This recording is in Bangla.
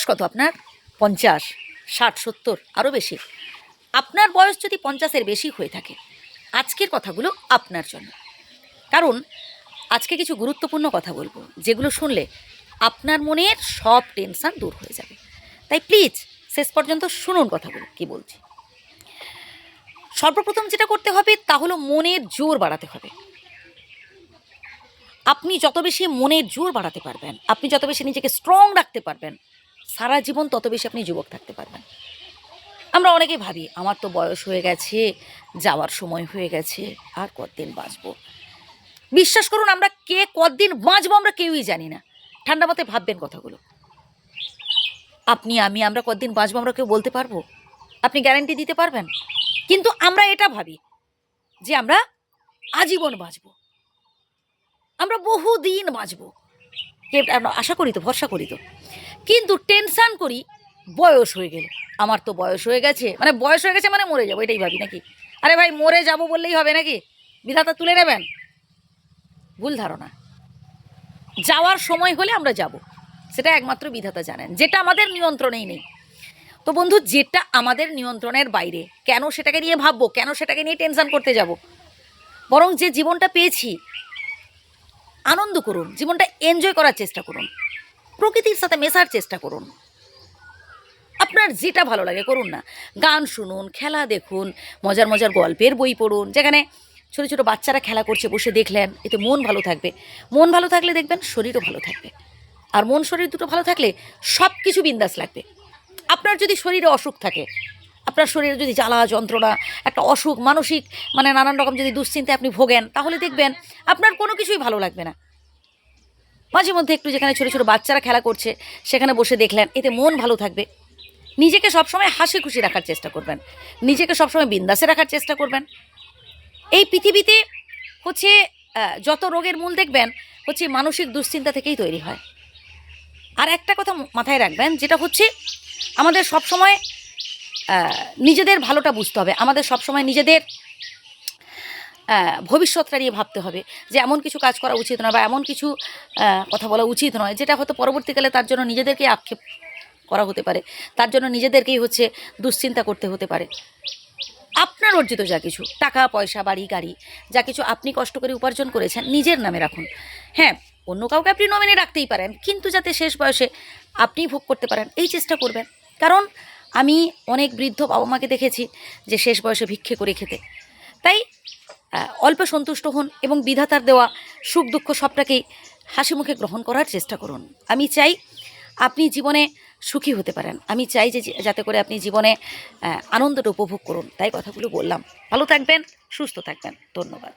বয়স কত আপনার? 50, 60, 70, আরও বেশি? আপনার বয়স যদি 50-এর বেশি হয়ে থাকে, আজকের কথাগুলো আপনার জন্য। কারণ আজকে কিছু গুরুত্বপূর্ণ কথা বলবো, যেগুলো শুনলে আপনার মনের সব টেনশান দূর হয়ে যাবে। তাই প্লিজ শেষ পর্যন্ত শুনুন কথাগুলো কী বলছি। সর্বপ্রথম যেটা করতে হবে তা হলো মনের জোর বাড়াতে হবে। আপনি যত বেশি মনের জোর বাড়াতে পারবেন, আপনি যত বেশি নিজেকে স্ট্রং রাখতে পারবেন, সারা জীবন তত বেশি আপনি যুবক থাকতে পারবেন। আমরা অনেকেই ভাবি আমার তো বয়স হয়ে গেছে, যাওয়ার সময় হয়ে গেছে, আর কতদিন বাঁচবো। বিশ্বাস করুন, আমরা কে কতদিন বাঁচবো আমরা কেউই জানি না। ঠান্ডা মাথায় ভাববেন কথাগুলো। আপনি, আমরা কতদিন বাঁচবো আমরা কেউ বলতে পারবো? আপনি গ্যারান্টি দিতে পারবেন? কিন্তু আমরা এটা ভাবি যে আমরা আজীবন বাঁচবো, আমরা বহুদিন বাঁচবো, আশা করি তো, ভরসা করি তো। কিন্তু টেনশান করি বয়স হয়ে গেলে। আমার তো বয়স হয়ে গেছে, মানে বয়স হয়ে গেছে মানে মরে যাবো, এটাই ভাবি নাকি? আরে ভাই, মরে যাবো বললেই হবে নাকি? বিধাতা তুলে নেবেন? ভুল ধারণা। যাওয়ার সময় হলে আমরা যাব, সেটা একমাত্র বিধাতা জানেন, যেটা আমাদের নিয়ন্ত্রণেই নেই। তো বন্ধু, যেটা আমাদের নিয়ন্ত্রণের বাইরে, কেন সেটাকে নিয়ে ভাববো, কেন সেটাকে নিয়ে টেনশান করতে যাব? বরং যে জীবনটা পেয়েছি আনন্দ করুন, জীবনটা এনজয় করার চেষ্টা করুন, প্রকৃতির সাথে মেশার চেষ্টা করুন। আপনার যেটা ভালো লাগে করুন না। গান শুনুন, খেলা দেখুন, মজার মজার গল্পের বই পড়ুন, যেখানে ছোটো ছোটো বাচ্চারা খেলা করছে বসে দেখলেন, এতে মন ভালো থাকবে। মন ভালো থাকলে দেখবেন শরীরও ভালো থাকবে। আর মন শরীর দুটো ভালো থাকলে সব কিছু বিন্দাস লাগবে। আপনার যদি শরীরে অসুখ থাকে, আপনার শরীরে যদি জ্বালা যন্ত্রণা, একটা অসুখ, মানসিক মানে নানান রকম যদি দুশ্চিন্তায় আপনি ভোগেন, তাহলে দেখবেন আপনার কোনো কিছুই ভালো লাগবে না। মাঝে মধ্যে একটু যেখানে ছোটো ছোটো বাচ্চারা খেলা করছে সেখানে বসে দেখলেন, এতে মন ভালো থাকবে। নিজেকে সবসময় হাসি খুশি রাখার চেষ্টা করবেন, নিজেকে সবসময় বিন্দাসে রাখার চেষ্টা করবেন। এই পৃথিবীতে হচ্ছে যত রোগের মূল দেখবেন হচ্ছে মানসিক দুশ্চিন্তা থেকেই তৈরি হয়। আর একটা কথা মাথায় রাখবেন, যেটা হচ্ছে আমাদের সবসময় নিজেদের ভালোটা বুঝতে হবে, আমাদের সবসময় নিজেদের ভবিষ্যৎটা নিয়ে ভাবতে হবে, যে এমন কিছু কাজ করা উচিত নয় বা এমন কিছু কথা বলা উচিত নয় যেটা হয়তো পরবর্তীকালে তার জন্য নিজেদেরকেই আক্ষেপ করা হতে পারে, তার জন্য নিজেদেরকেই হচ্ছে দুশ্চিন্তা করতে হতে পারে। আপনার অর্জিত যা কিছু টাকা পয়সা, বাড়ি গাড়ি, যা কিছু আপনি কষ্ট করে উপার্জন করেছেন নিজের নামে রাখুন। হ্যাঁ, অন্য কাউকে আপনি নমিনি রাখতেই পারেন, কিন্তু যাতে শেষ বয়সে আপনি ভোগ করতে পারেন এই চেষ্টা করবেন। কারণ আমি অনেক বৃদ্ধ বাবা মাকে দেখেছি যে শেষ বয়সে ভিক্ষে করে খেতে। তাই অল্প সন্তুষ্ট হন এবং বিধাতার দেওয়া সুখ দুঃখ সবটাকেই হাসি মুখে গ্রহণ করার চেষ্টা করুন। আমি চাই আপনি জীবনে সুখী হতে পারেন, আমি চাই যে যাতে করে আপনি জীবনে আনন্দটা উপভোগ করুন। তাই কথাগুলো বললাম। ভালো থাকবেন, সুস্থ থাকবেন। ধন্যবাদ।